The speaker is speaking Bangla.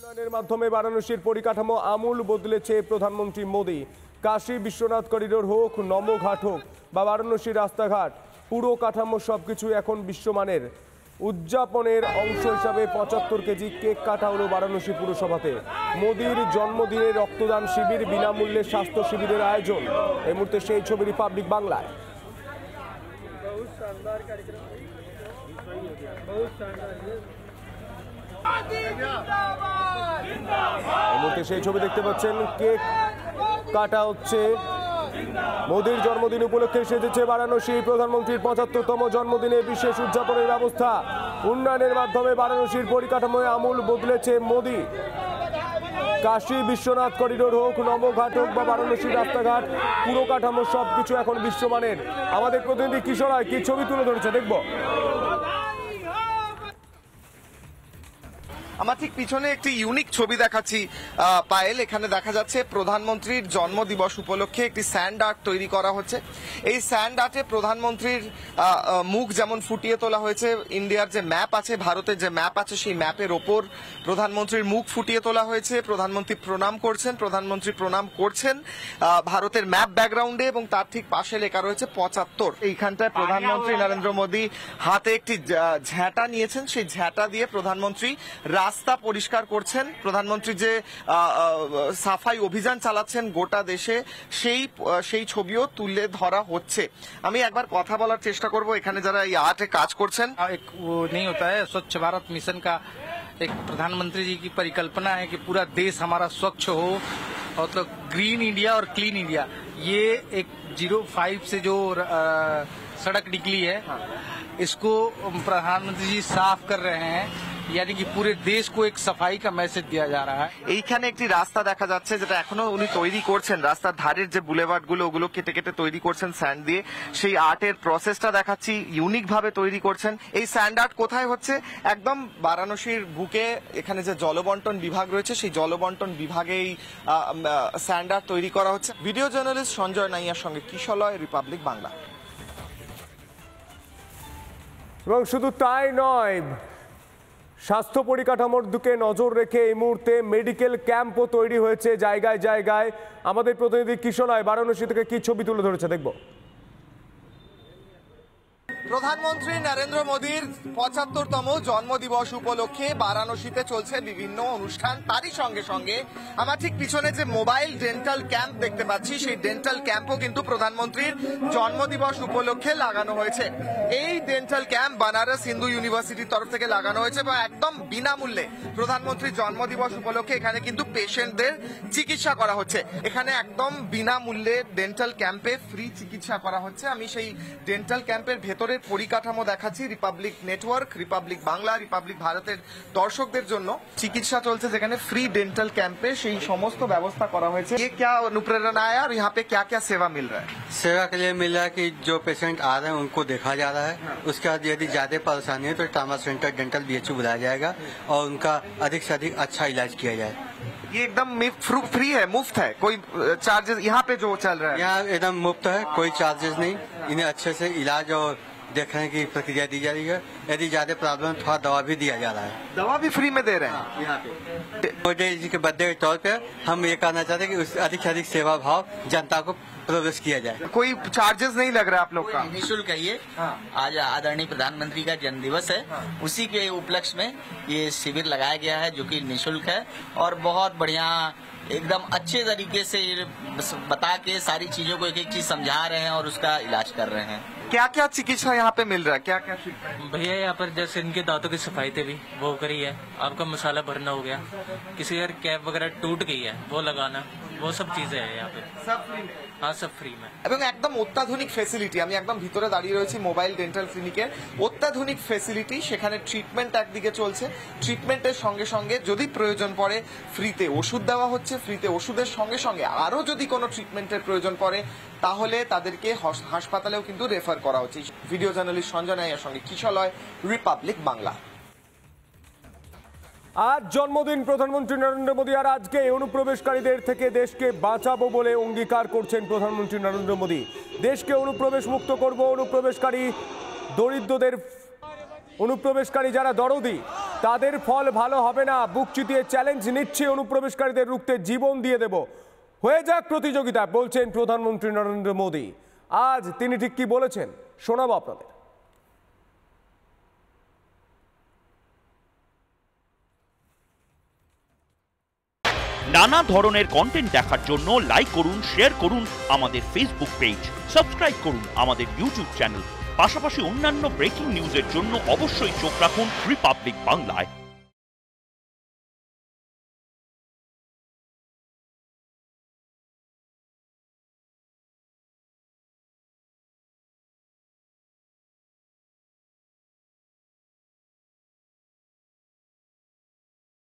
উন্নয়নের মাধ্যমে বারাণসীর পরিকাঠামো আমূল বদলেছে প্রধানমন্ত্রী মোদী। কাশী বিশ্বনাথ করিডোর হোক, নমঘাট হোক বা বারাণসীর রাস্তাঘাট, পুরো কাঠামো সবকিছু এখন বিশ্বমানের। উদযাপনের অংশ হিসাবে ৭৫ কেজি কেক কাটা হলো বারাণসী পুরসভাতে। মোদীর জন্মদিনে রক্তদান শিবির, বিনামূল্যে স্বাস্থ্য শিবিরের আয়োজন। এই মুহূর্তে সেই ছবি রিপাবলিক বাংলায়। এই মুহূর্তে সেই ছবি দেখতে পাচ্ছেন, কেক কাটা হচ্ছে। মোদীর জন্মদিন উপলক্ষে সেজেছে বারাণসী। প্রধানমন্ত্রীর ৭৫তম জন্মদিনে বিশেষ উদযাপনের ব্যবস্থা। উন্নয়নের মাধ্যমে বারাণসীর পরিকাঠামোয় আমূল বদলেছে মোদী। কাশী বিশ্বনাথ করিডোর হোক, নমঘাট হোক বা বারাণসীর রাস্তাঘাট, পুরো কাঠামো সবকিছু এখন বিশ্বমানের। আমাদের প্রতিনিধি কিশোর রায় কি ছবি তুলে ধরেছে দেখবো। আমার ঠিক পিছনে একটি ইউনিক ছবি দেখাচ্ছি পায়েল। এখানে দেখা যাচ্ছে প্রধানমন্ত্রীর জন্মদিবস উপলক্ষে একটি স্যান্ড আর্ট তৈরি করা হচ্ছে। এই স্যান্ড আর্টে প্রধানমন্ত্রীর মুখ যেমন ফুটিয়ে তোলা হয়েছে, ইন্ডিয়ার যে ম্যাপ আছে, ভারতের যে ম্যাপ আছে, সেই ম্যাপের ওপর প্রধানমন্ত্রীর মুখ ফুটিয়ে তোলা হয়েছে। প্রধানমন্ত্রী প্রণাম করছেন ভারতের ম্যাপ ব্যাকগ্রাউন্ডে, এবং তার ঠিক পাশে লেখা রয়েছে ৭৫। এইখানটায় প্রধানমন্ত্রী নরেন্দ্র মোদী হাতে একটি ঝ্যাঁটা নিয়েছেন। সেই ঝ্যাঁটা দিয়ে প্রধানমন্ত্রী রাস্তা পরিষ্কার করছেন। প্রধানমন্ত্রী যে সাফাই অভিযান চালাচ্ছেন গোটা দেশে, সেই ছবিও তুলে ধরা হচ্ছে। আমি একবার কথা বলার চেষ্টা করব এখানে যারা এই আর্টে কাজ করছেন। वो नहीं होता है, स्वच्छ भारत मिशन का एक प्रधानमंत्री जी की परिकल्पना है कि पूरा देश हमारा स्वच्छ हो, मतलब ग्रीन इंडिया और क्लीन इंडिया। ये एक 05 से जो सड़क निकली है, इसको प्रधानमंत्री जी साफ कर रहे हैं, यानी कि पूरे देश को एक सफाई का मैसेज दिया जा रहा है। এইখানে একটি রাস্তা দেখা যাচ্ছে যেটা এখনো উনি তৈরি করছেন। রাস্তার ধারের যে বুলেভার্ড গুলো, ওগুলো কেটে কেটে তৈরি করছেন স্যান্ড দিয়ে। সেই আর্টের প্রসেসটা দেখাচ্ছি, ইউনিক ভাবে তৈরি করছেন। এই স্যান্ড আর্ট কোথায় হচ্ছে? একদম বারাণসীর বুকে এখানে যে জলবন্টন বিভাগ রয়েছে, সেই জলবন্টন বিভাগেই স্যান্ড আর্ট তৈরি করা হচ্ছে। ভিডিও জার্নালিস্ট সঞ্জয় নাইয়ার সঙ্গে কিশলয়, রিপাবলিক বাংলা। এবং শুধু তাই নয়, স্বাস্থ্য পরিকাঠামোর দিকে নজর রেখে এই মুহূর্তে মেডিকেল ক্যাম্পও তৈরি হয়েছে জায়গায় জায়গায়। আমাদের প্রতিনিধি কিশোরায় বারাণসী থেকে কি ছবি তুলে ধরেছে দেখবো। প্রধানমন্ত্রী নরেন্দ্র মোদীর ৭৫তম জন্মদিবস উপলক্ষে বারাণসীতে চলছে বিভিন্ন অনুষ্ঠান। তারই সঙ্গে সঙ্গে আমার ঠিক পিছনে যে মোবাইল ডেন্টাল ক্যাম্প দেখতে পাচ্ছি, সেই ডেন্টাল ক্যাম্পও কিন্তু প্রধানমন্ত্রীর জন্মদিবস উপলক্ষে লাগানো হয়েছে। এই ডেন্টাল ক্যাম্প বানারস হিন্দু ইউনিভার্সিটির তরফ থেকে লাগানো হয়েছে এবং একদম বিনামূল্যে প্রধানমন্ত্রীর জন্মদিবস উপলক্ষে এখানে কিন্তু পেশেন্টদের চিকিৎসা করা হচ্ছে। এখানে একদম বিনামূল্যে ডেন্টাল ক্যাম্পে ফ্রি চিকিৎসা করা হচ্ছে। আমি সেই ডেন্টাল ক্যাম্পের ভেতরে পরিকাঠামো দেখাচ্ছি। Republic network, Republic Bangla, Republic ভারতের দর্শকদের জন্য চিকিৎসা চলছে যেখানে ফ্রি डेंटल कैंप पे সেই সমস্ত ব্যবস্থা করা হয়েছে। ये क्या अनुप्रेरणा है और यहाँ पे क्या क्या सेवा मिल रहा है? सेवा के लिए मिल रहा है कि जो पेशेंट आ रहे हैं उनको देखा जा रहा है। उसके बाद यदि ज्यादा परेशानी है तो ट्रामा सेंटर डेंटल BHU बुलाया जाएगा और उनका अधिक से अधिक अच्छा इलाज किया जाए। ये एकदम फ्री है, मुफ्त है, कोई चार्जेस यहाँ पे जो चल रहा है? यहाँ एकदम मुफ्त है, कोई चार्जेस नहीं। इन्हें अच्छे से इलाज और देखने की प्रक्रिया दी जा रही है। यदि ज्यादा प्रॉब्लम थोड़ा दवा भी दिया जा रहा है। दवा भी फ्री में दे रहे हैं यहाँ पे। मोदी जी के बर्थडे के तौर पे हम ये कहना चाहते हैं कि अधिक से अधिक सेवा भाव जनता को प्रवेश किया जाए। कोई चार्जेस नहीं लग रहा है आप लोग का? निःशुल्क है ये। आज आदरणीय प्रधानमंत्री का जन्मदिवस है, उसी के उपलक्ष्य में ये शिविर लगाया गया है जो कि निःशुल्क है और बहुत बढ़िया एकदम अच्छे तरीके से बता के सारी चीजों को एक एक चीज समझा रहे हैं और उसका इलाज कर रहे हैं। क्या क्या चिकित्सा यहाँ पे मिल रहा है, क्या क्या? भैया यहाँ पर जैसे इनके दांतों की सफाई थे भी वो करी है, आपका मसाला भरना हो गया, किसी अगर कैप वगैरह टूट गई है वो लगाना, वो सब चीजें है यहाँ पे। सब फ्री में? हाँ, सब फ्री में। এবং একদম অত্যাধুনিক ফ্যাসিলিটি। আমি একদম ভিতরে দাঁড়িয়ে রয়েছি মোবাইল ডেন্টাল ক্লিনিকের। অত্যাধুনিক ফ্যাসিলিটি, সেখানে ট্রিটমেন্ট একদিকে চলছে, ট্রিটমেন্টের সঙ্গে সঙ্গে যদি প্রয়োজন পড়ে ফ্রিতে ওষুধ দেওয়া হচ্ছে। ফ্রিতে ওষুধের সঙ্গে সঙ্গে আরো যদি কোনো ট্রিটমেন্টের প্রয়োজন পড়ে তাহলে তাদেরকে হাসপাতালেও কিন্তু রেফার করা হচ্ছে। ভিডিও জার্নালিস্ট সঞ্জয় নাইয়ার সঙ্গে কিশলয়, রিপাবলিক বাংলা। আজ জন্মদিন প্রধানমন্ত্রী নরেন্দ্র মোদী, আর আজকে অনুপ্রবেশকারীদের থেকে দেশকে বাঁচাবো বলে অঙ্গীকার করছেন প্রধানমন্ত্রী নরেন্দ্র মোদী। দেশকে অনুপ্রবেশ মুক্ত করব, অনুপ্রবেশকারী দরিদ্রদের, অনুপ্রবেশকারী যারা দরদি তাদের ফল ভালো হবে না। বুক চিতিয়ে চ্যালেঞ্জ নিচ্ছে অনুপ্রবেশকারীদের রুখতে জীবন দিয়ে দেব। হয়ে যাক প্রতিযোগিতা, বলছেন প্রধানমন্ত্রী নরেন্দ্র মোদী। আজ তিনি ঠিক কি বলেছেন শোনাবো আপনাদের। নানা ধরনের কন্টেন্ট দেখার জন্য লাইক করুন, শেয়ার করুন আমাদের ফেসবুক পেজ, সাবস্ক্রাইব করুন আমাদের ইউটিউব চ্যানেল। পাশাপাশি অন্যান্য ব্রেকিং নিউজের জন্য অবশ্যই চোখ রাখুন রিপাবলিক বাংলায়।